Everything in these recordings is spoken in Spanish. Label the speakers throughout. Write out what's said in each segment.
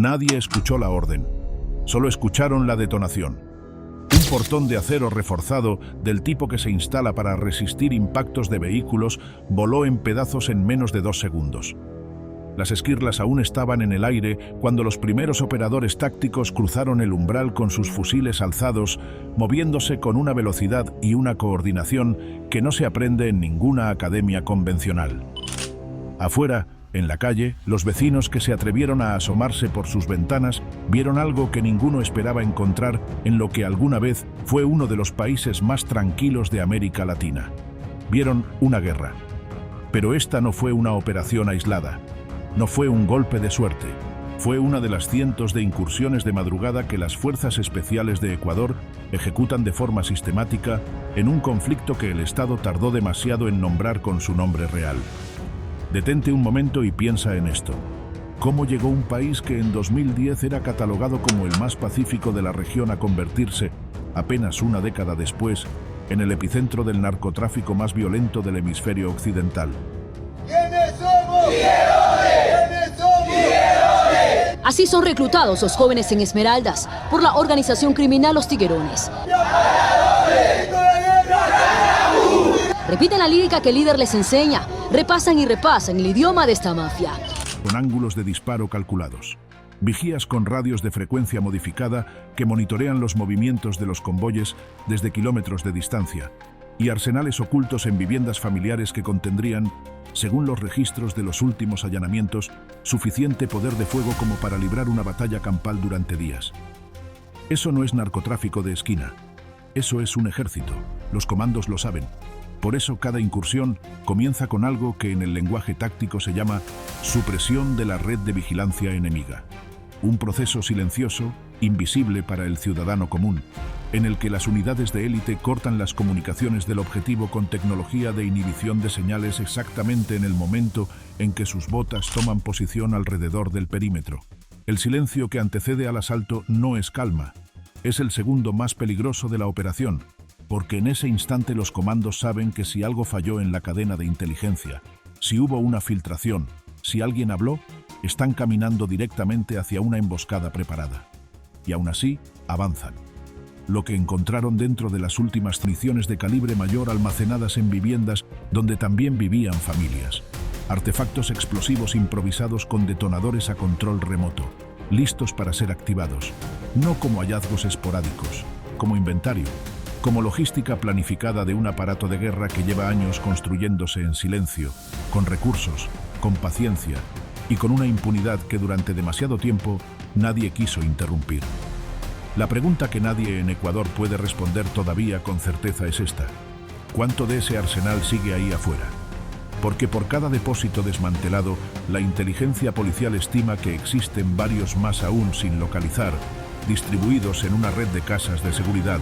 Speaker 1: Nadie escuchó la orden, solo escucharon la detonación. Un portón de acero reforzado, del tipo que se instala para resistir impactos de vehículos, voló en pedazos en menos de 2 segundos. Las esquirlas aún estaban en el aire cuando los primeros operadores tácticos cruzaron el umbral con sus fusiles alzados, moviéndose con una velocidad y una coordinación que no se aprende en ninguna academia convencional. Afuera, en la calle, los vecinos que se atrevieron a asomarse por sus ventanas vieron algo que ninguno esperaba encontrar en lo que alguna vez fue uno de los países más tranquilos de América Latina. Vieron una guerra. Pero esta no fue una operación aislada. No fue un golpe de suerte. Fue una de las cientos de incursiones de madrugada que las Fuerzas Especiales de Ecuador ejecutan de forma sistemática en un conflicto que el Estado tardó demasiado en nombrar con su nombre real. Detente un momento y piensa en esto. ¿Cómo llegó un país que en 2010 era catalogado como el más pacífico de la región a convertirse, apenas una década después, en el epicentro del narcotráfico más violento del hemisferio occidental?
Speaker 2: ¿Quiénes somos? ¿Quiénes somos?
Speaker 3: Así son reclutados los jóvenes en Esmeraldas por la organización criminal Los Tiguerones. Repiten la lírica que el líder les enseña, repasan y repasan el idioma de esta mafia.
Speaker 1: Con ángulos de disparo calculados. Vigías con radios de frecuencia modificada que monitorean los movimientos de los convoyes desde kilómetros de distancia. Y arsenales ocultos en viviendas familiares que contendrían, según los registros de los últimos allanamientos, suficiente poder de fuego como para librar una batalla campal durante días. Eso no es narcotráfico de esquina. Eso es un ejército. Los comandos lo saben. Por eso cada incursión comienza con algo que en el lenguaje táctico se llama supresión de la red de vigilancia enemiga. Un proceso silencioso, invisible para el ciudadano común, en el que las unidades de élite cortan las comunicaciones del objetivo con tecnología de inhibición de señales exactamente en el momento en que sus botas toman posición alrededor del perímetro. El silencio que antecede al asalto no es calma, es el segundo más peligroso de la operación, porque en ese instante los comandos saben que si algo falló en la cadena de inteligencia, si hubo una filtración, si alguien habló, están caminando directamente hacia una emboscada preparada. Y aún así, avanzan. Lo que encontraron dentro de las últimas municiones de calibre mayor almacenadas en viviendas donde también vivían familias. Artefactos explosivos improvisados con detonadores a control remoto, listos para ser activados, no como hallazgos esporádicos, como inventario, como logística planificada de un aparato de guerra que lleva años construyéndose en silencio, con recursos, con paciencia y con una impunidad que durante demasiado tiempo nadie quiso interrumpir. La pregunta que nadie en Ecuador puede responder todavía con certeza es esta: ¿cuánto de ese arsenal sigue ahí afuera? Porque por cada depósito desmantelado, la inteligencia policial estima que existen varios más aún sin localizar, distribuidos en una red de casas de seguridad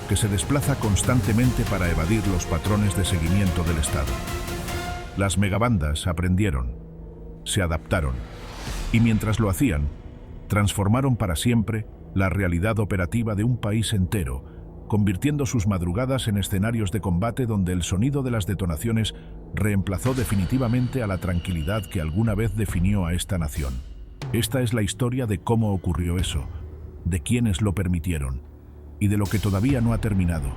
Speaker 1: que se desplaza constantemente para evadir los patrones de seguimiento del Estado. Las megabandas aprendieron, se adaptaron, y mientras lo hacían, transformaron para siempre la realidad operativa de un país entero, convirtiendo sus madrugadas en escenarios de combate donde el sonido de las detonaciones reemplazó definitivamente a la tranquilidad que alguna vez definió a esta nación. Esta es la historia de cómo ocurrió eso, de quienes lo permitieron, y de lo que todavía no ha terminado.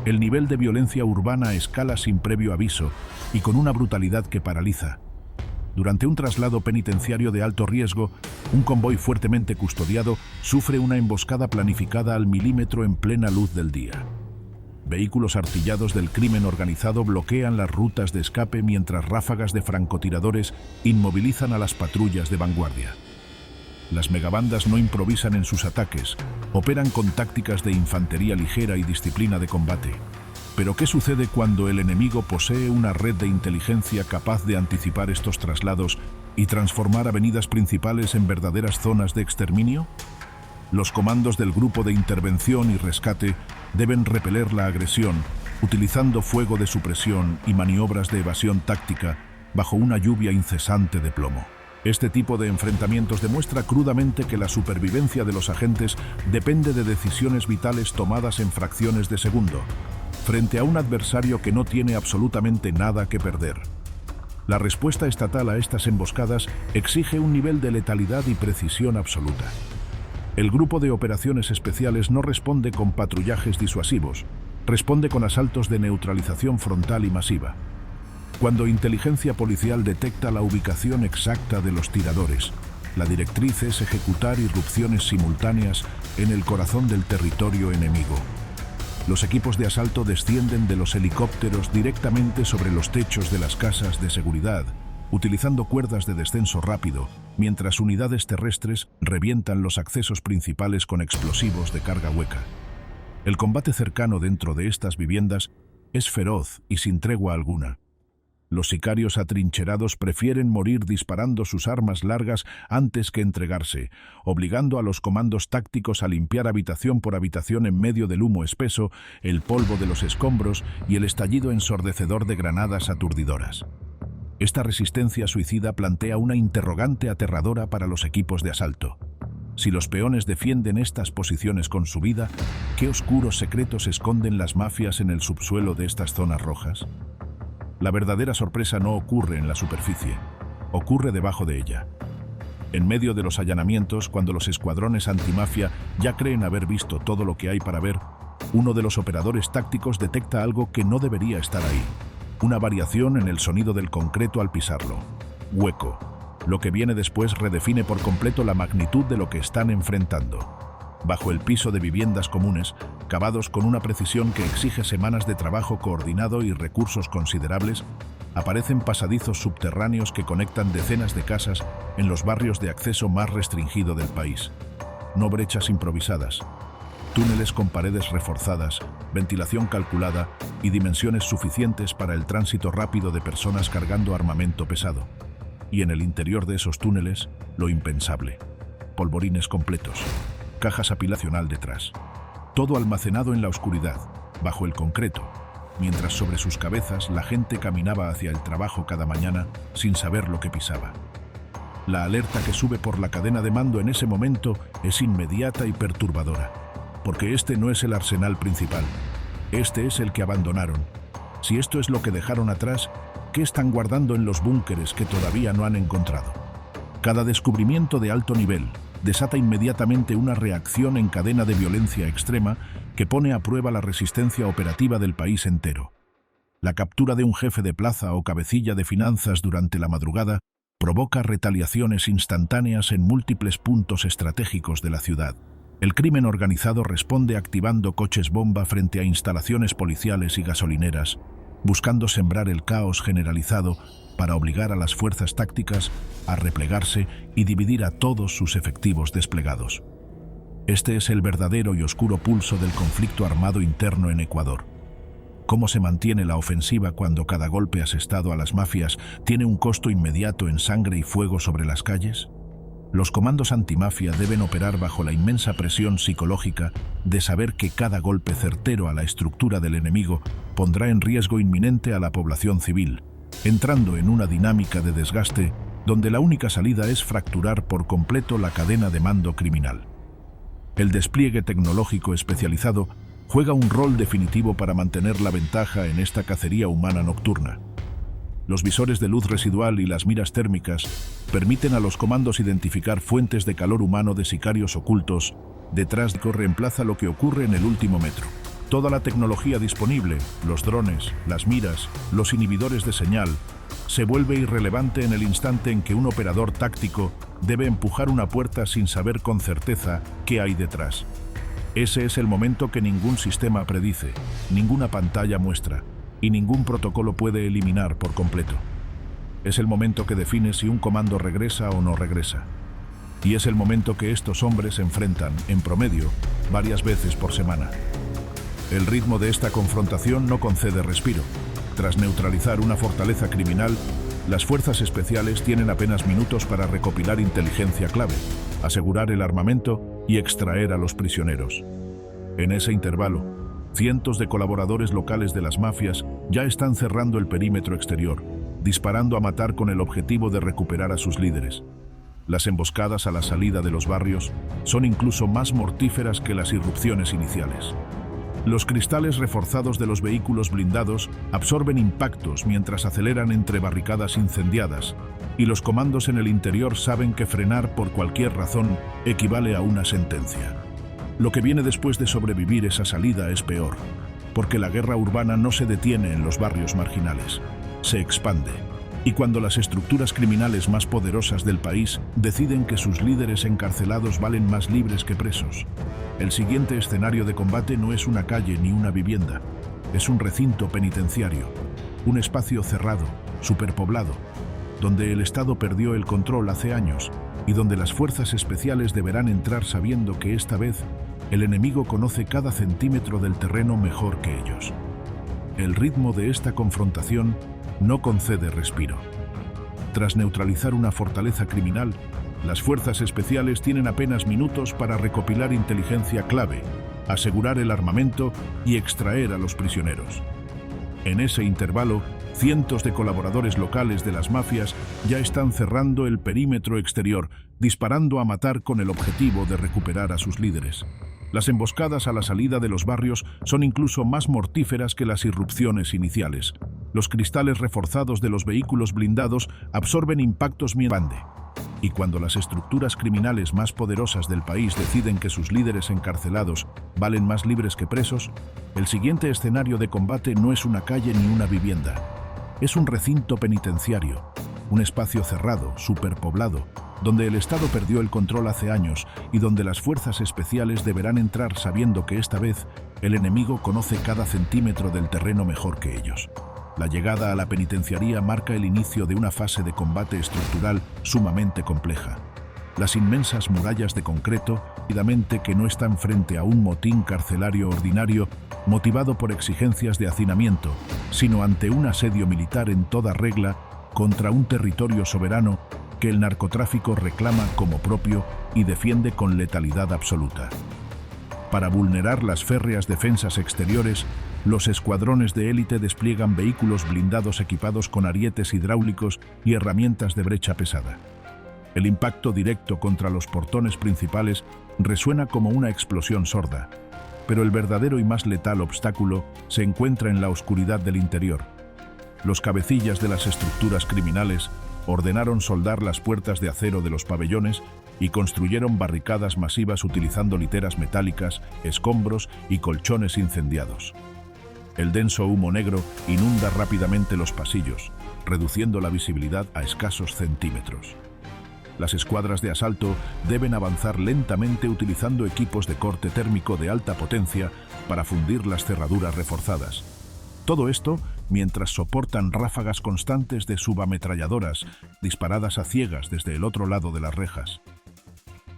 Speaker 1: El nivel de violencia urbana escala sin previo aviso y con una brutalidad que paraliza. Durante un traslado penitenciario de alto riesgo, un convoy fuertemente custodiado sufre una emboscada planificada al milímetro en plena luz del día. Vehículos artillados del crimen organizado bloquean las rutas de escape mientras ráfagas de francotiradores inmovilizan a las patrullas de vanguardia. Las megabandas no improvisan en sus ataques, operan con tácticas de infantería ligera y disciplina de combate. Pero ¿qué sucede cuando el enemigo posee una red de inteligencia capaz de anticipar estos traslados y transformar avenidas principales en verdaderas zonas de exterminio? Los comandos del Grupo de Intervención y Rescate deben repeler la agresión, utilizando fuego de supresión y maniobras de evasión táctica bajo una lluvia incesante de plomo. Este tipo de enfrentamientos demuestra crudamente que la supervivencia de los agentes depende de decisiones vitales tomadas en fracciones de segundo, frente a un adversario que no tiene absolutamente nada que perder. La respuesta estatal a estas emboscadas exige un nivel de letalidad y precisión absoluta. El Grupo de Operaciones Especiales no responde con patrullajes disuasivos, responde con asaltos de neutralización frontal y masiva. Cuando inteligencia policial detecta la ubicación exacta de los tiradores, la directriz es ejecutar irrupciones simultáneas en el corazón del territorio enemigo. Los equipos de asalto descienden de los helicópteros directamente sobre los techos de las casas de seguridad, utilizando cuerdas de descenso rápido, mientras unidades terrestres revientan los accesos principales con explosivos de carga hueca. El combate cercano dentro de estas viviendas es feroz y sin tregua alguna. Los sicarios atrincherados prefieren morir disparando sus armas largas antes que entregarse, obligando a los comandos tácticos a limpiar habitación por habitación en medio del humo espeso, el polvo de los escombros y el estallido ensordecedor de granadas aturdidoras. Esta resistencia suicida plantea una interrogante aterradora para los equipos de asalto. Si los peones defienden estas posiciones con su vida, ¿qué oscuros secretos esconden las mafias en el subsuelo de estas zonas rojas? La verdadera sorpresa no ocurre en la superficie, ocurre debajo de ella. En medio de los allanamientos, cuando los escuadrones antimafia ya creen haber visto todo lo que hay para ver, uno de los operadores tácticos detecta algo que no debería estar ahí. Una variación en el sonido del concreto al pisarlo. Hueco. Lo que viene después redefine por completo la magnitud de lo que están enfrentando. Bajo el piso de viviendas comunes, cavados con una precisión que exige semanas de trabajo coordinado y recursos considerables, aparecen pasadizos subterráneos que conectan decenas de casas en los barrios de acceso más restringido del país. No brechas improvisadas, túneles con paredes reforzadas, ventilación calculada y dimensiones suficientes para el tránsito rápido de personas cargando armamento pesado. Y en el interior de esos túneles, lo impensable: polvorines completos, cajas apilacional detrás. Todo almacenado en la oscuridad, bajo el concreto, mientras sobre sus cabezas la gente caminaba hacia el trabajo cada mañana sin saber lo que pisaba. La alerta que sube por la cadena de mando en ese momento es inmediata y perturbadora, porque este no es el arsenal principal, este es el que abandonaron. Si esto es lo que dejaron atrás, ¿qué están guardando en los búnkeres que todavía no han encontrado? Cada descubrimiento de alto nivel desata inmediatamente una reacción en cadena de violencia extrema que pone a prueba la resistencia operativa del país entero. La captura de un jefe de plaza o cabecilla de finanzas durante la madrugada provoca retaliaciones instantáneas en múltiples puntos estratégicos de la ciudad. El crimen organizado responde activando coches bomba frente a instalaciones policiales y gasolineras, buscando sembrar el caos generalizado para obligar a las fuerzas tácticas a replegarse y dividir a todos sus efectivos desplegados. Este es el verdadero y oscuro pulso del conflicto armado interno en Ecuador. ¿Cómo se mantiene la ofensiva cuando cada golpe asestado a las mafias tiene un costo inmediato en sangre y fuego sobre las calles? Los comandos antimafia deben operar bajo la inmensa presión psicológica de saber que cada golpe certero a la estructura del enemigo pondrá en riesgo inminente a la población civil, entrando en una dinámica de desgaste donde la única salida es fracturar por completo la cadena de mando criminal. El despliegue tecnológico especializado juega un rol definitivo para mantener la ventaja en esta cacería humana nocturna. Los visores de luz residual y las miras térmicas permiten a los comandos identificar fuentes de calor humano de sicarios ocultos detrás de que reemplaza lo que ocurre en el último metro. Toda la tecnología disponible, los drones, las miras, los inhibidores de señal, se vuelve irrelevante en el instante en que un operador táctico debe empujar una puerta sin saber con certeza qué hay detrás. Ese es el momento que ningún sistema predice, ninguna pantalla muestra y ningún protocolo puede eliminar por completo. Es el momento que define si un comando regresa o no regresa. Y es el momento que estos hombres se enfrentan, en promedio, varias veces por semana. El ritmo de esta confrontación no concede respiro. Tras neutralizar una fortaleza criminal, las fuerzas especiales tienen apenas minutos para recopilar inteligencia clave, asegurar el armamento y extraer a los prisioneros. En ese intervalo, cientos de colaboradores locales de las mafias ya están cerrando el perímetro exterior, disparando a matar con el objetivo de recuperar a sus líderes. Las emboscadas a la salida de los barrios son incluso más mortíferas que las irrupciones iniciales. Los cristales reforzados de los vehículos blindados absorben impactos mientras aceleran entre barricadas incendiadas, y los comandos en el interior saben que frenar por cualquier razón equivale a una sentencia. Lo que viene después de sobrevivir esa salida es peor, porque la guerra urbana no se detiene en los barrios marginales, se expande. Y cuando las estructuras criminales más poderosas del país deciden que sus líderes encarcelados valen más libres que presos, el siguiente escenario de combate no es una calle ni una vivienda, es un recinto penitenciario, un espacio cerrado, superpoblado, donde el Estado perdió el control hace años y donde las fuerzas especiales deberán entrar sabiendo que esta vez el enemigo conoce cada centímetro del terreno mejor que ellos. El ritmo de esta confrontación no concede respiro. Tras neutralizar una fortaleza criminal, las fuerzas especiales tienen apenas minutos para recopilar inteligencia clave, asegurar el armamento y extraer a los prisioneros. En ese intervalo, cientos de colaboradores locales de las mafias ya están cerrando el perímetro exterior, disparando a matar con el objetivo de recuperar a sus líderes. Las emboscadas a la salida de los barrios son incluso más mortíferas que las irrupciones iniciales. Los cristales reforzados de los vehículos blindados absorben impactos mientras y cuando las estructuras criminales más poderosas del país deciden que sus líderes encarcelados valen más libres que presos, el siguiente escenario de combate no es una calle ni una vivienda. Es un recinto penitenciario, un espacio cerrado, superpoblado, donde el Estado perdió el control hace años y donde las fuerzas especiales deberán entrar sabiendo que esta vez el enemigo conoce cada centímetro del terreno mejor que ellos. La llegada a la penitenciaría marca el inicio de una fase de combate estructural sumamente compleja. Las inmensas murallas de concreto, evidentemente que no están frente a un motín carcelario ordinario motivado por exigencias de hacinamiento, sino ante un asedio militar en toda regla contra un territorio soberano que el narcotráfico reclama como propio y defiende con letalidad absoluta. Para vulnerar las férreas defensas exteriores, los escuadrones de élite despliegan vehículos blindados equipados con arietes hidráulicos y herramientas de brecha pesada. El impacto directo contra los portones principales resuena como una explosión sorda, pero el verdadero y más letal obstáculo se encuentra en la oscuridad del interior. Los cabecillas de las estructuras criminales ordenaron soldar las puertas de acero de los pabellones y construyeron barricadas masivas utilizando literas metálicas, escombros y colchones incendiados. El denso humo negro inunda rápidamente los pasillos, reduciendo la visibilidad a escasos centímetros. Las escuadras de asalto deben avanzar lentamente utilizando equipos de corte térmico de alta potencia para fundir las cerraduras reforzadas. Todo esto mientras soportan ráfagas constantes de subametralladoras disparadas a ciegas desde el otro lado de las rejas.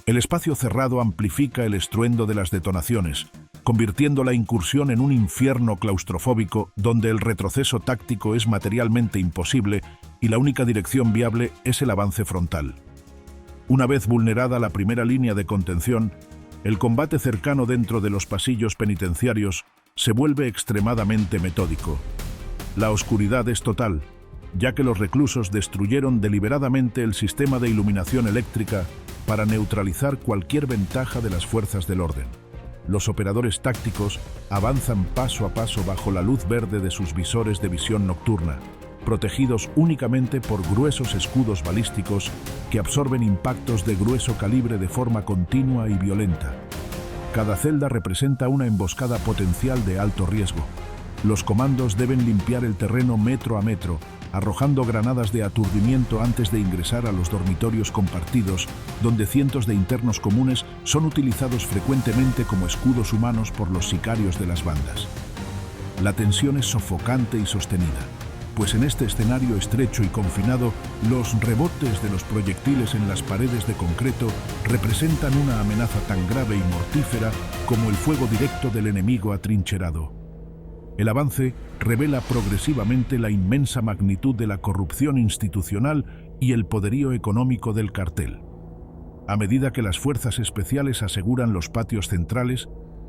Speaker 1: El espacio cerrado amplifica el estruendo de las detonaciones, convirtiendo la incursión en un infierno claustrofóbico donde el retroceso táctico es materialmente imposible y la única dirección viable es el avance frontal. Una vez vulnerada la primera línea de contención, el combate cercano dentro de los pasillos penitenciarios se vuelve extremadamente metódico. La oscuridad es total, ya que los reclusos destruyeron deliberadamente el sistema de iluminación eléctrica para neutralizar cualquier ventaja de las fuerzas del orden. Los operadores tácticos avanzan paso a paso bajo la luz verde de sus visores de visión nocturna, protegidos únicamente por gruesos escudos balísticos que absorben impactos de grueso calibre de forma continua y violenta. Cada celda representa una emboscada potencial de alto riesgo. Los comandos deben limpiar el terreno metro a metro, arrojando granadas de aturdimiento antes de ingresar a los dormitorios compartidos, donde cientos de internos comunes son utilizados frecuentemente como escudos humanos por los sicarios de las bandas. La tensión es sofocante y sostenida, pues en este escenario estrecho y confinado, los rebotes de los proyectiles en las paredes de concreto representan una amenaza tan grave y mortífera como el fuego directo del enemigo atrincherado. El avance revela progresivamente la inmensa magnitud de la corrupción institucional y el poderío económico del cartel. A medida que las fuerzas especiales aseguran los patios centrales,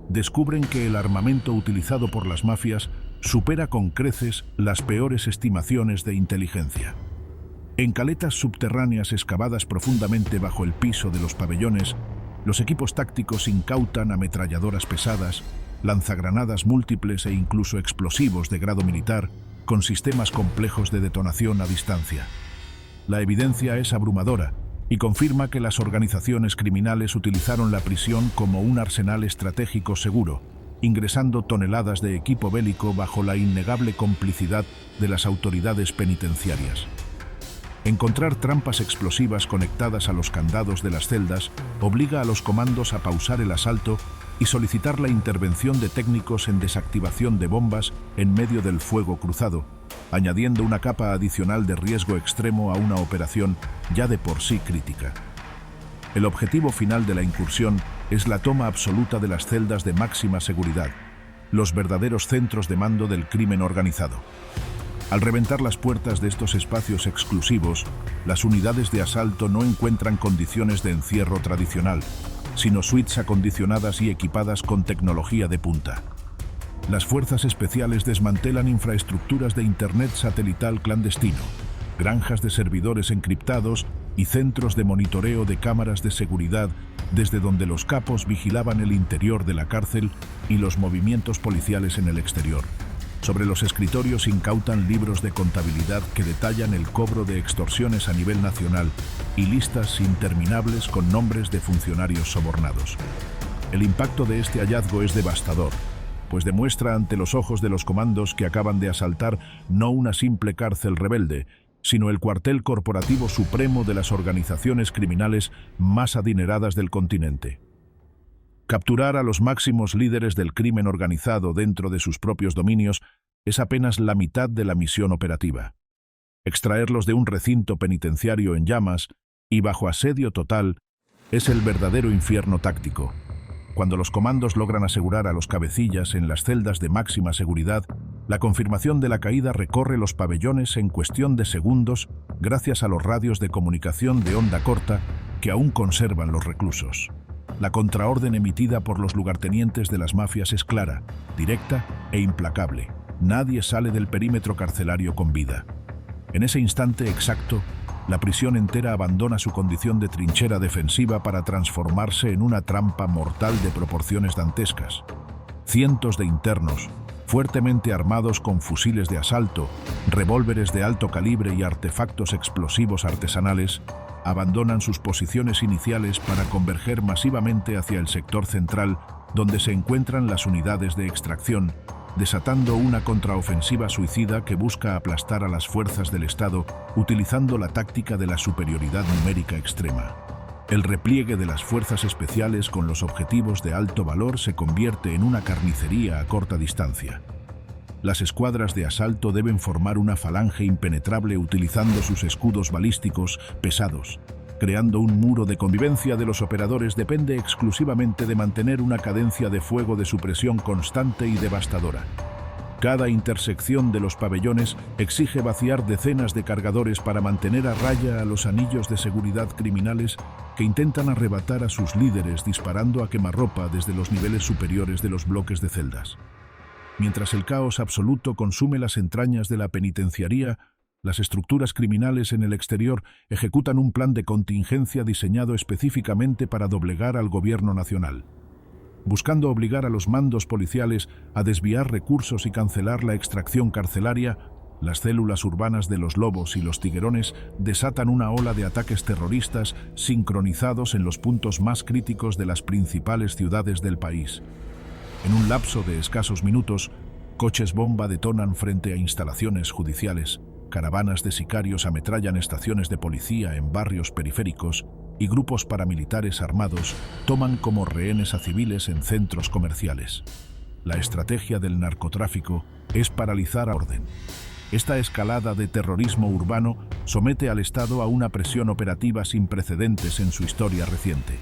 Speaker 1: descubren que el armamento utilizado por las mafias supera con creces las peores estimaciones de inteligencia. En caletas subterráneas excavadas profundamente bajo el piso de los pabellones, los equipos tácticos incautan ametralladoras pesadas, lanzagranadas múltiples e incluso explosivos de grado militar, con sistemas complejos de detonación a distancia. La evidencia es abrumadora y confirma que las organizaciones criminales utilizaron la prisión como un arsenal estratégico seguro, ingresando toneladas de equipo bélico bajo la innegable complicidad de las autoridades penitenciarias. Encontrar trampas explosivas conectadas a los candados de las celdas obliga a los comandos a pausar el asalto y solicitar la intervención de técnicos en desactivación de bombas en medio del fuego cruzado, añadiendo una capa adicional de riesgo extremo a una operación ya de por sí crítica. El objetivo final de la incursión es la toma absoluta de las celdas de máxima seguridad, los verdaderos centros de mando del crimen organizado. Al reventar las puertas de estos espacios exclusivos, las unidades de asalto no encuentran condiciones de encierro tradicional, sino suites acondicionadas y equipadas con tecnología de punta. Las fuerzas especiales desmantelan infraestructuras de Internet satelital clandestino, granjas de servidores encriptados y centros de monitoreo de cámaras de seguridad desde donde los capos vigilaban el interior de la cárcel y los movimientos policiales en el exterior. Sobre los escritorios incautan libros de contabilidad que detallan el cobro de extorsiones a nivel nacional y listas interminables con nombres de funcionarios sobornados. El impacto de este hallazgo es devastador, pues demuestra ante los ojos de los comandos que acaban de asaltar no una simple cárcel rebelde, sino el cuartel corporativo supremo de las organizaciones criminales más adineradas del continente. Capturar a los máximos líderes del crimen organizado dentro de sus propios dominios es apenas la mitad de la misión operativa. Extraerlos de un recinto penitenciario en llamas y bajo asedio total es el verdadero infierno táctico. Cuando los comandos logran asegurar a los cabecillas en las celdas de máxima seguridad, la confirmación de la caída recorre los pabellones en cuestión de segundos gracias a los radios de comunicación de onda corta que aún conservan los reclusos. La contraorden emitida por los lugartenientes de las mafias es clara, directa e implacable. Nadie sale del perímetro carcelario con vida. En ese instante exacto, la prisión entera abandona su condición de trinchera defensiva para transformarse en una trampa mortal de proporciones dantescas. Cientos de internos, fuertemente armados con fusiles de asalto, revólveres de alto calibre y artefactos explosivos artesanales, abandonan sus posiciones iniciales para converger masivamente hacia el sector central, donde se encuentran las unidades de extracción, desatando una contraofensiva suicida que busca aplastar a las fuerzas del Estado utilizando la táctica de la superioridad numérica extrema. El repliegue de las fuerzas especiales con los objetivos de alto valor se convierte en una carnicería a corta distancia. Las escuadras de asalto deben formar una falange impenetrable utilizando sus escudos balísticos pesados. Creando un muro de convivencia de los operadores depende exclusivamente de mantener una cadencia de fuego de supresión constante y devastadora. Cada intersección de los pabellones exige vaciar decenas de cargadores para mantener a raya a los anillos de seguridad criminales que intentan arrebatar a sus líderes disparando a quemarropa desde los niveles superiores de los bloques de celdas. Mientras el caos absoluto consume las entrañas de la penitenciaría, las estructuras criminales en el exterior ejecutan un plan de contingencia diseñado específicamente para doblegar al gobierno nacional. Buscando obligar a los mandos policiales a desviar recursos y cancelar la extracción carcelaria, las células urbanas de los lobos y los tiguerones desatan una ola de ataques terroristas sincronizados en los puntos más críticos de las principales ciudades del país. En un lapso de escasos minutos, coches bomba detonan frente a instalaciones judiciales, caravanas de sicarios ametrallan estaciones de policía en barrios periféricos y grupos paramilitares armados toman como rehenes a civiles en centros comerciales. La estrategia del narcotráfico es paralizar a orden. Esta escalada de terrorismo urbano somete al Estado a una presión operativa sin precedentes en su historia reciente.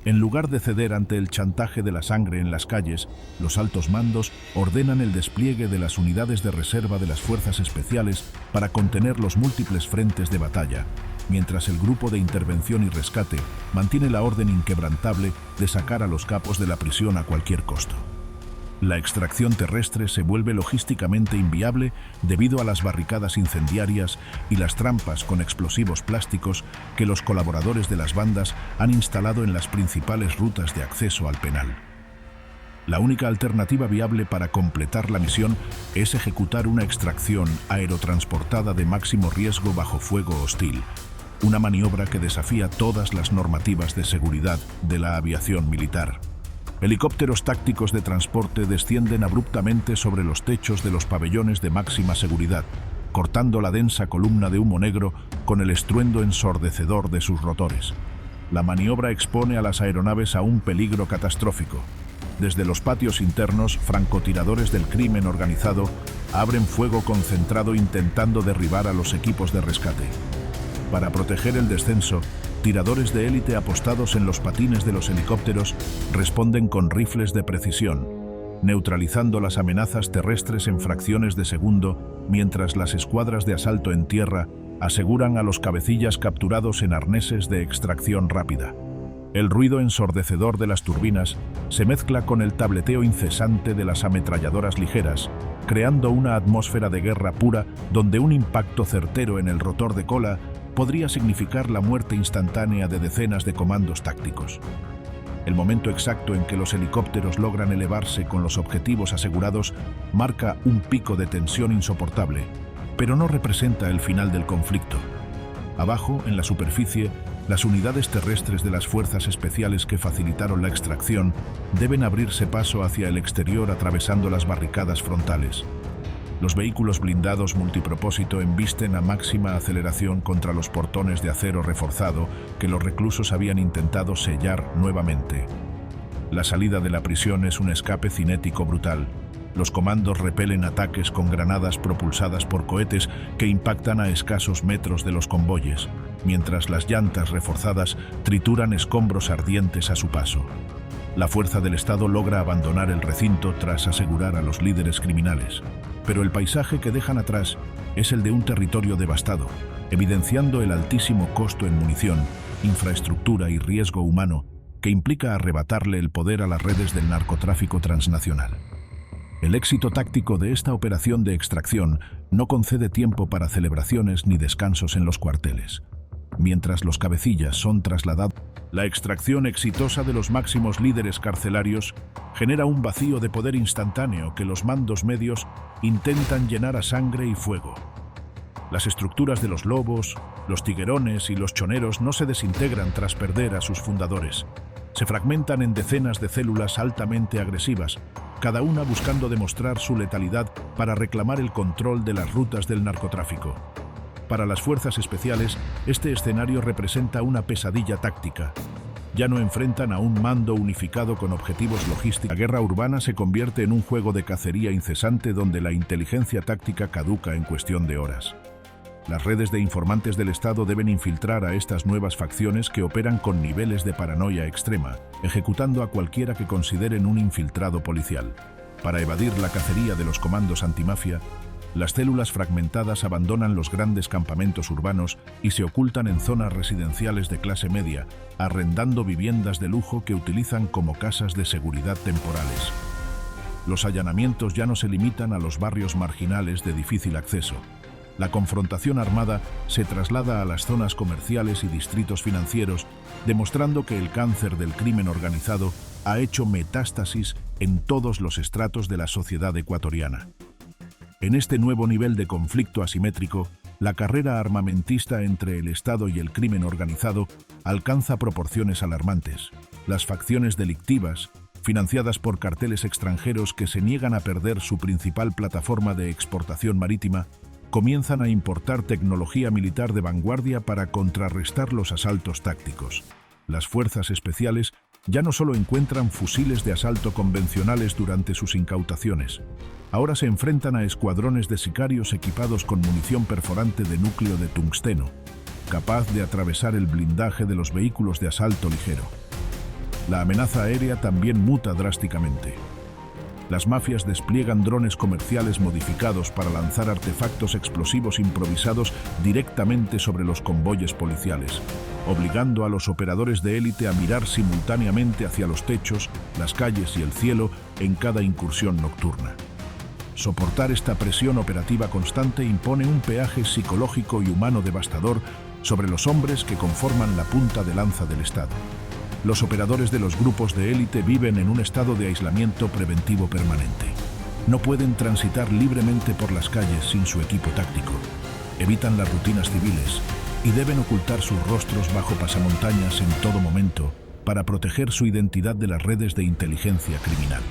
Speaker 1: En lugar de ceder ante el chantaje de la sangre en las calles, los altos mandos ordenan el despliegue de las unidades de reserva de las fuerzas especiales para contener los múltiples frentes de batalla, mientras el grupo de intervención y rescate mantiene la orden inquebrantable de sacar a los capos de la prisión a cualquier costo. La extracción terrestre se vuelve logísticamente inviable debido a las barricadas incendiarias y las trampas con explosivos plásticos que los colaboradores de las bandas han instalado en las principales rutas de acceso al penal. La única alternativa viable para completar la misión es ejecutar una extracción aerotransportada de máximo riesgo bajo fuego hostil, una maniobra que desafía todas las normativas de seguridad de la aviación militar. Helicópteros tácticos de transporte descienden abruptamente sobre los techos de los pabellones de máxima seguridad, cortando la densa columna de humo negro con el estruendo ensordecedor de sus rotores. La maniobra expone a las aeronaves a un peligro catastrófico. Desde los patios internos, francotiradores del crimen organizado abren fuego concentrado intentando derribar a los equipos de rescate. Para proteger el descenso, tiradores de élite apostados en los patines de los helicópteros responden con rifles de precisión, neutralizando las amenazas terrestres en fracciones de segundo, mientras las escuadras de asalto en tierra aseguran a los cabecillas capturados en arneses de extracción rápida. El ruido ensordecedor de las turbinas se mezcla con el tableteo incesante de las ametralladoras ligeras, creando una atmósfera de guerra pura donde un impacto certero en el rotor de cola podría significar la muerte instantánea de decenas de comandos tácticos. El momento exacto en que los helicópteros logran elevarse con los objetivos asegurados marca un pico de tensión insoportable, pero no representa el final del conflicto. Abajo, en la superficie, las unidades terrestres de las fuerzas especiales que facilitaron la extracción deben abrirse paso hacia el exterior atravesando las barricadas frontales. Los vehículos blindados multipropósito embisten a máxima aceleración contra los portones de acero reforzado que los reclusos habían intentado sellar nuevamente. La salida de la prisión es un escape cinético brutal. Los comandos repelen ataques con granadas propulsadas por cohetes que impactan a escasos metros de los convoyes, mientras las llantas reforzadas trituran escombros ardientes a su paso. La fuerza del Estado logra abandonar el recinto tras asegurar a los líderes criminales, pero el paisaje que dejan atrás es el de un territorio devastado, evidenciando el altísimo costo en munición, infraestructura y riesgo humano que implica arrebatarle el poder a las redes del narcotráfico transnacional. El éxito táctico de esta operación de extracción no concede tiempo para celebraciones ni descansos en los cuarteles. Mientras los cabecillas son trasladados, la extracción exitosa de los máximos líderes carcelarios genera un vacío de poder instantáneo que los mandos medios intentan llenar a sangre y fuego. Las estructuras de los lobos, los tiguerones y los choneros no se desintegran tras perder a sus fundadores. Se fragmentan en decenas de células altamente agresivas, cada una buscando demostrar su letalidad para reclamar el control de las rutas del narcotráfico. Para las fuerzas especiales, este escenario representa una pesadilla táctica. Ya no enfrentan a un mando unificado con objetivos logísticos. La guerra urbana se convierte en un juego de cacería incesante donde la inteligencia táctica caduca en cuestión de horas. Las redes de informantes del Estado deben infiltrar a estas nuevas facciones que operan con niveles de paranoia extrema, ejecutando a cualquiera que consideren un infiltrado policial. Para evadir la cacería de los comandos antimafia, las células fragmentadas abandonan los grandes campamentos urbanos y se ocultan en zonas residenciales de clase media, arrendando viviendas de lujo que utilizan como casas de seguridad temporales. Los allanamientos ya no se limitan a los barrios marginales de difícil acceso. La confrontación armada se traslada a las zonas comerciales y distritos financieros, demostrando que el cáncer del crimen organizado ha hecho metástasis en todos los estratos de la sociedad ecuatoriana. En este nuevo nivel de conflicto asimétrico, la carrera armamentista entre el Estado y el crimen organizado alcanza proporciones alarmantes. Las facciones delictivas, financiadas por carteles extranjeros que se niegan a perder su principal plataforma de exportación marítima, comienzan a importar tecnología militar de vanguardia para contrarrestar los asaltos tácticos. Las fuerzas especiales ya no solo encuentran fusiles de asalto convencionales durante sus incautaciones, ahora se enfrentan a escuadrones de sicarios equipados con munición perforante de núcleo de tungsteno, capaz de atravesar el blindaje de los vehículos de asalto ligero. La amenaza aérea también muta drásticamente. Las mafias despliegan drones comerciales modificados para lanzar artefactos explosivos improvisados directamente sobre los convoyes policiales, obligando a los operadores de élite a mirar simultáneamente hacia los techos, las calles y el cielo en cada incursión nocturna. Soportar esta presión operativa constante impone un peaje psicológico y humano devastador sobre los hombres que conforman la punta de lanza del Estado. Los operadores de los grupos de élite viven en un estado de aislamiento preventivo permanente. No pueden transitar libremente por las calles sin su equipo táctico. Evitan las rutinas civiles y deben ocultar sus rostros bajo pasamontañas en todo momento para proteger su identidad de las redes de inteligencia criminal.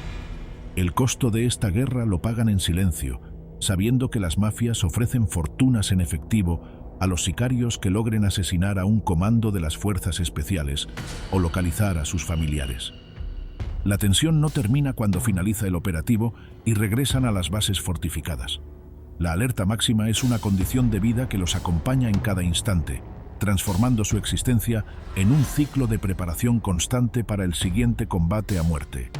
Speaker 1: El costo de esta guerra lo pagan en silencio, sabiendo que las mafias ofrecen fortunas en efectivo a los sicarios que logren asesinar a un comando de las fuerzas especiales o localizar a sus familiares. La tensión no termina cuando finaliza el operativo y regresan a las bases fortificadas. La alerta máxima es una condición de vida que los acompaña en cada instante, transformando su existencia en un ciclo de preparación constante para el siguiente combate a muerte.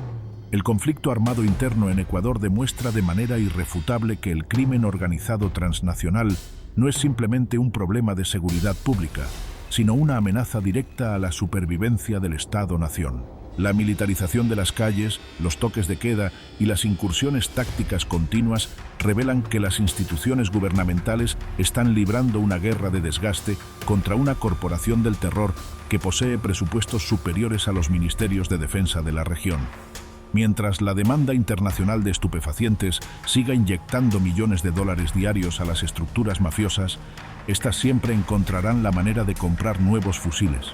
Speaker 1: El conflicto armado interno en Ecuador demuestra de manera irrefutable que el crimen organizado transnacional no es simplemente un problema de seguridad pública, sino una amenaza directa a la supervivencia del Estado-nación. La militarización de las calles, los toques de queda y las incursiones tácticas continuas revelan que las instituciones gubernamentales están librando una guerra de desgaste contra una corporación del terror que posee presupuestos superiores a los ministerios de defensa de la región. Mientras la demanda internacional de estupefacientes siga inyectando millones de dólares diarios a las estructuras mafiosas, estas siempre encontrarán la manera de comprar nuevos fusiles,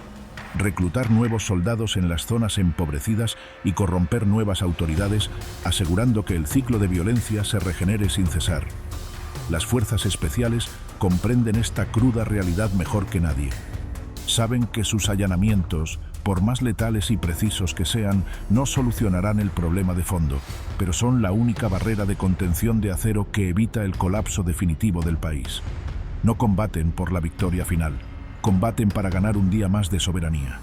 Speaker 1: reclutar nuevos soldados en las zonas empobrecidas y corromper nuevas autoridades, asegurando que el ciclo de violencia se regenere sin cesar. Las fuerzas especiales comprenden esta cruda realidad mejor que nadie. Saben que sus allanamientos, por más letales y precisos que sean, no solucionarán el problema de fondo, pero son la única barrera de contención de acero que evita el colapso definitivo del país. No combaten por la victoria final, combaten para ganar un día más de soberanía.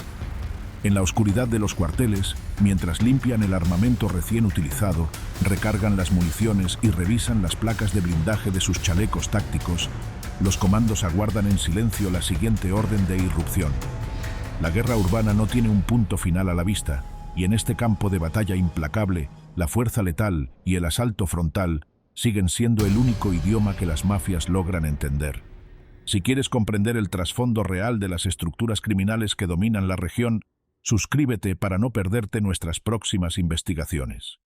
Speaker 1: En la oscuridad de los cuarteles, mientras limpian el armamento recién utilizado, recargan las municiones y revisan las placas de blindaje de sus chalecos tácticos, los comandos aguardan en silencio la siguiente orden de irrupción. La guerra urbana no tiene un punto final a la vista, y en este campo de batalla implacable, la fuerza letal y el asalto frontal siguen siendo el único idioma que las mafias logran entender. Si quieres comprender el trasfondo real de las estructuras criminales que dominan la región, suscríbete para no perderte nuestras próximas investigaciones.